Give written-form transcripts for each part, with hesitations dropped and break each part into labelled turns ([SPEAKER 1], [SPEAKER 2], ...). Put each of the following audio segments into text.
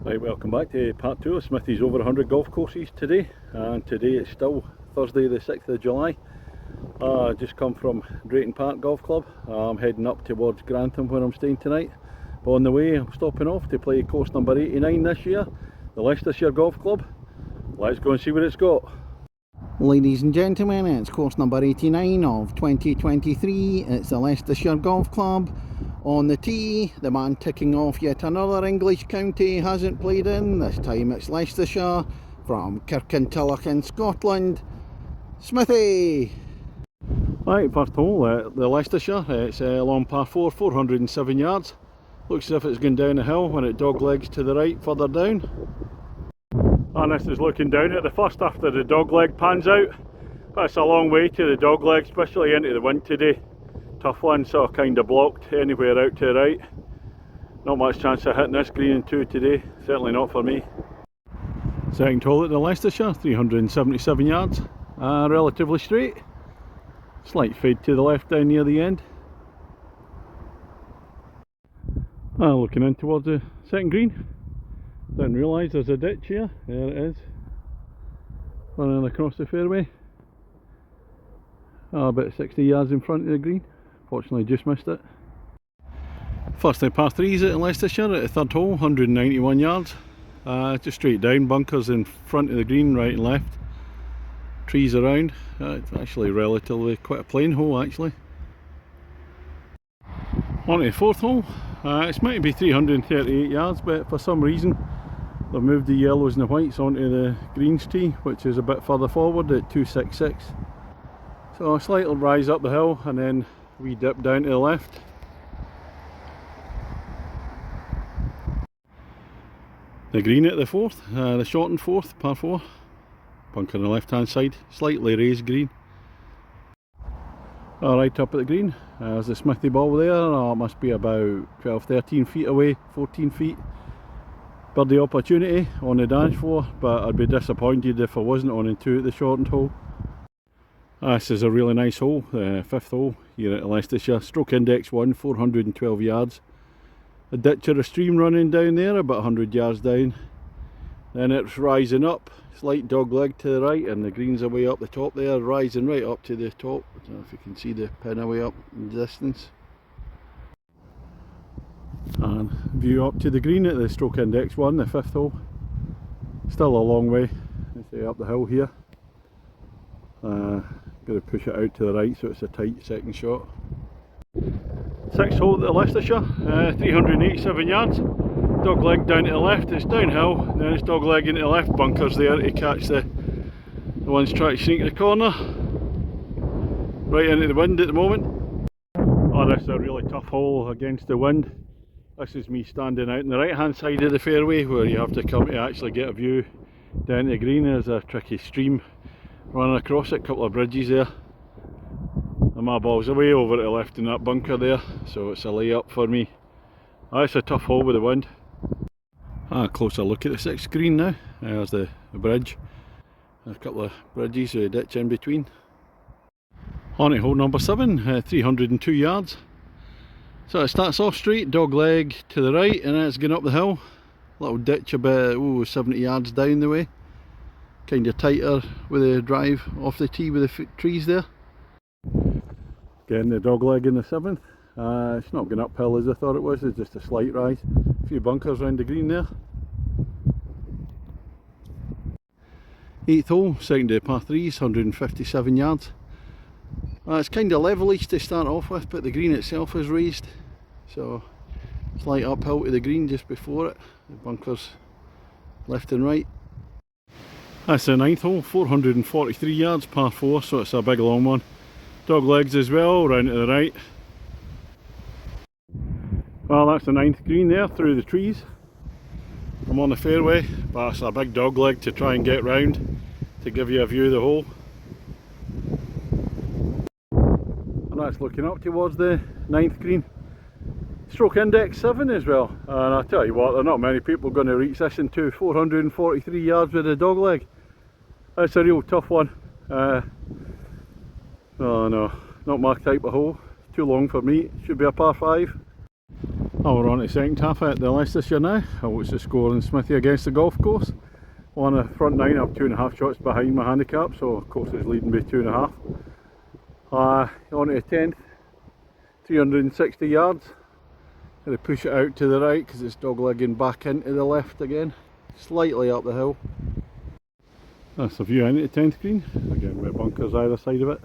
[SPEAKER 1] Right, welcome back to part 2 of Smithy's over 100 golf courses today, and today it's still Thursday the 6th of July. Just come from Drayton Park Golf Club. I'm heading up towards Grantham where I'm staying tonight, but on the way I'm stopping off to play course number 89 this year, the Leicestershire Golf Club. Let's go and see what it's got.
[SPEAKER 2] Ladies and gentlemen, it's course number 89 of 2023. It's the Leicestershire Golf Club. On the tee, the man ticking off yet another English county hasn't played in. This time it's Leicestershire from Kirkintilloch in Scotland. Smithy!
[SPEAKER 1] Right, first hole, the Leicestershire. It's a long par 4, 407 yards. Looks as if it's going down a hill when it doglegs to the right further down. And this is looking down at the first after the dogleg pans out. That's a long way to the dogleg, especially into the wind today. Tough one, so kind of blocked anywhere out to the right. Not much chance of hitting this green in 2 today, certainly not for me. Second hole at the Leicestershire, 377 yards, relatively straight. Slight fade to the left down near the end. Looking in towards the second green. Didn't realise there's a ditch here. There it is, running across the fairway. About 60 yards in front of the green. Fortunately just missed it. First par 3s at Leicestershire at the third hole, 191 yards. Just straight down, bunkers in front of the green, right and left. Trees around. It's actually relatively quite a plain hole actually. On to the fourth hole. It's meant to be 338 yards, but for some reason they've moved the yellows and the whites onto the greens tee, which is a bit further forward at 266. So a slight rise up the hill and then we dip down to the left. The green at the fourth, the shortened fourth, par 4. Bunker on the left hand side, slightly raised green. Right up at the green, there's the Smithy ball there. It must be about 12-13 feet away, 14 feet. Birdie opportunity on the dance floor, but I'd be disappointed if I wasn't on in 2 at the shortened hole. This is a really nice hole, the fifth hole here at Leicestershire. Stroke index 1, 412 yards. A ditch or a stream running down there, about 100 yards down. Then it's rising up, slight dog leg to the right, and the greens are way up the top there, rising right up to the top. I don't know if you can see the pin away up in the distance. And view up to the green at the stroke index 1, the fifth hole. Still a long way, let's say, up the hill here. Got to push it out to the right so it's a tight second shot. Sixth hole at the Leicestershire, 387 yards. Dog leg down to the left, it's downhill, then it's dog leg into the left, bunkers there to catch the ones trying to sneak the corner. Right into the wind at the moment. This is a really tough hole against the wind. This is me standing out on the right hand side of the fairway where you have to come to actually get a view down to the green. There's a tricky stream running across it, a couple of bridges there. And my ball's away over to the left in that bunker there, so it's a layup for me. It's a tough hole with the wind. A closer look at the sixth green now. There's the bridge. There's a couple of bridges with a ditch in between. On to hole number 7, 302 yards. So it starts off straight, dog leg to the right, and then it's going up the hill. Little ditch about 70 yards down the way. Kind of tighter with the drive off the tee with the trees there. Again, the dog leg in the 7th. It's not going uphill as I thought it was, it's just a slight rise. A few bunkers around the green there. 8th hole, second day par 3s, 157 yards. It's kind of levelish to start off with, but the green itself is raised. So, slight uphill to the green just before it. The bunkers left and right. That's the 9th hole, 443 yards, par 4, so it's a big long one. Dog legs as well, round to the right. Well, that's the 9th green there, through the trees. I'm on the fairway, but it's a big dog leg to try and get round to give you a view of the hole. And that's looking up towards the 9th green. Stroke index 7 as well, and I tell you what, there are not many people going to reach this in 2, 443 yards with a dog leg. That's a real tough one. Oh no, not my type of hole, too long for me. Should be a par 5. Oh, we're on to the second half at the Leicestershire now. I watched the score in Smithy against the golf course. On the front nine, I'm 2.5 shots behind my handicap, so of course it's leading by 2.5. On to the 10th, 360 yards. Going to push it out to the right because it's doglegging back into the left again, slightly up the hill. That's the view into the 10th green, again with bunkers either side of it.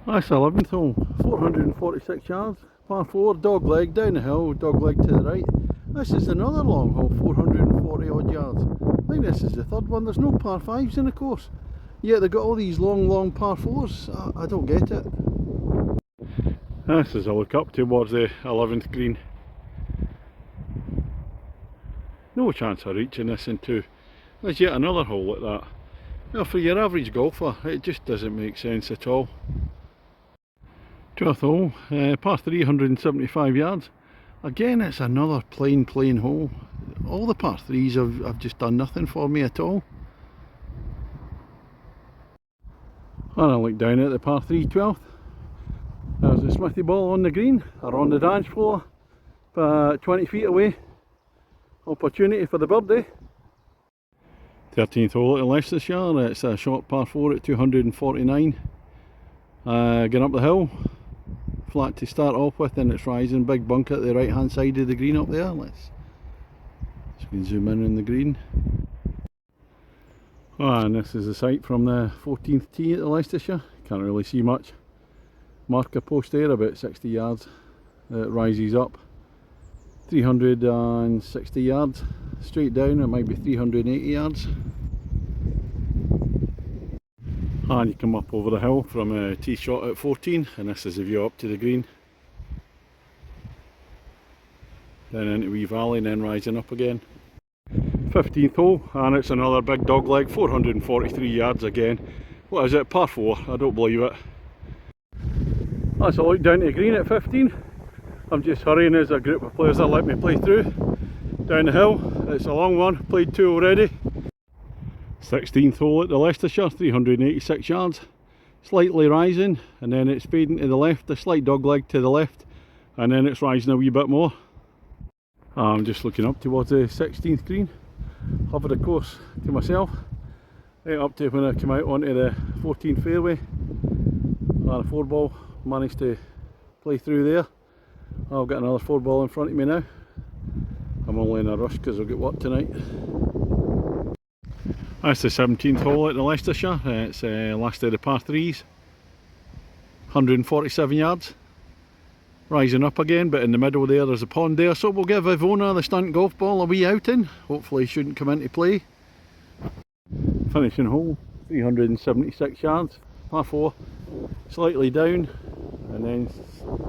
[SPEAKER 1] That's the 11th hole, 446 yards, par 4, dogleg down the hill, dogleg to the right. This is another long hole, 440 odd yards. I think this is the third one. There's no par 5s in the course, yet they've got all these long par 4s. I don't get it. This is a look up towards the 11th green. No chance of reaching this in 2. There's yet another hole like that. Now for your average golfer, it just doesn't make sense at all. 12th hole, par 375 yards. Again, it's another plain hole. All the par 3s have just done nothing for me at all. And I look down at the par 3 12th. There's the Smithy ball on the green, or on the dance floor, 20 feet away. Opportunity for the birdie. 13th hole at Leicestershire, it's a short par 4 at 249. Getting up the hill, flat to start off with, and it's rising, big bunker at the right hand side of the green up there. Let's so we can zoom in on the green. And this is the sight from the 14th tee at the Leicestershire. Can't really see much. Marker post there, about 60 yards. It rises up 360 yards straight down. It might be 380 yards. And you come up over the hill from a tee shot at 14, and this is the view up to the green. Then into Wee Valley and then rising up again. 15th hole, and it's another big dogleg, 443 yards again. What is it, par 4? I don't believe it. That's a look down to the green at 15. I'm just hurrying as a group of players that let me play through. Down the hill, it's a long one, played 2 already. 16th hole at the Leicestershire, 386 yards. Slightly rising, and then it's fading to the left, a slight dogleg to the left, and then it's rising a wee bit more. I'm just looking up towards the 16th green. Have the course to myself. Right up to when I come out onto the 14th fairway. And a 4-ball, managed to play through there. I've got another 4-ball in front of me now. I'm only in a rush because I'll get work tonight. That's the 17th hole at the Leicestershire. It's last of the par 3s. 147 yards. Rising up again, but in the middle there's a pond there, so we'll give Ivona, the stunt golf ball, a wee outing. Hopefully it shouldn't come into play. Finishing hole, 376 yards, par 4, slightly down, and then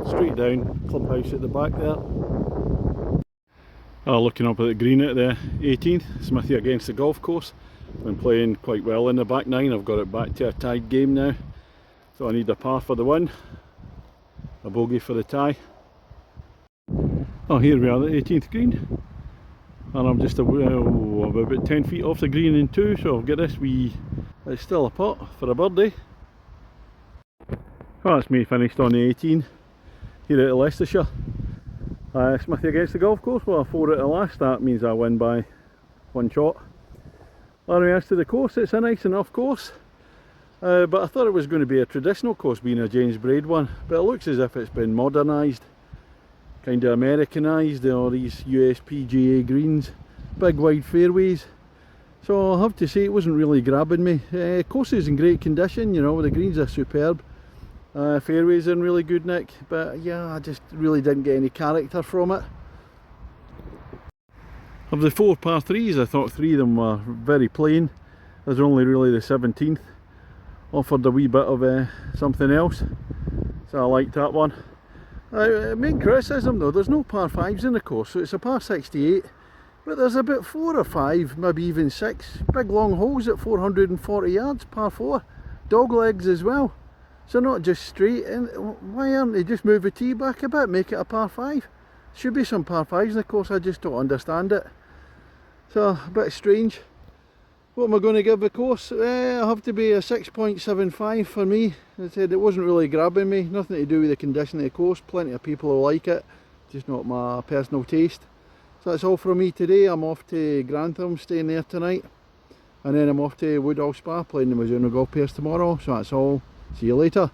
[SPEAKER 1] straight down, clubhouse at the back there. Looking up at the green at the 18th, Smithy against the golf course. Been playing quite well in the back nine. I've got it back to a tied game now, so I need a par for the win, a bogey for the tie. Oh, here we are, the 18th green, and I'm just about 10 feet off the green in 2, so I'll get this wee, it's still a putt for a birdie. Well, that's me finished on the 18 here at Leicestershire. Smithy against the golf course, well, 4 at the last, that means I win by 1 shot. Anyway, as to the course, it's a nice enough course, but I thought it was going to be a traditional course, being a James Braid one, but it looks as if it's been modernised, kind of Americanised, all these USPGA greens, big wide fairways, so I'll have to say it wasn't really grabbing me. Course is in great condition, you know, the greens are superb, fairways in really good nick, but yeah, I just really didn't get any character from it. Of the 4 par 3s, I thought 3 of them were very plain. There's only really the 17th offered a wee bit of something else, so I liked that one. Main criticism though, there's no par 5s in the course, so it's a par 68, but there's about 4 or 5, maybe even 6 big long holes at 440 yards, par 4, dog legs as well, so not just straight. And why aren't they just move the tee back a bit, make it a par 5? Should be some par 5s in the course, I just don't understand it. So a bit strange.
[SPEAKER 2] What am I going to give the course? I have to be a 6.75 for me. As I said, it wasn't really grabbing me, nothing to do with the condition of the course. Plenty of people who like it, just not my personal taste. So that's all from me today. I'm off to Grantham, staying there tonight, and then I'm off to Woodall Spa, playing the Mizuno Golf Pairs tomorrow. So that's all. See you later.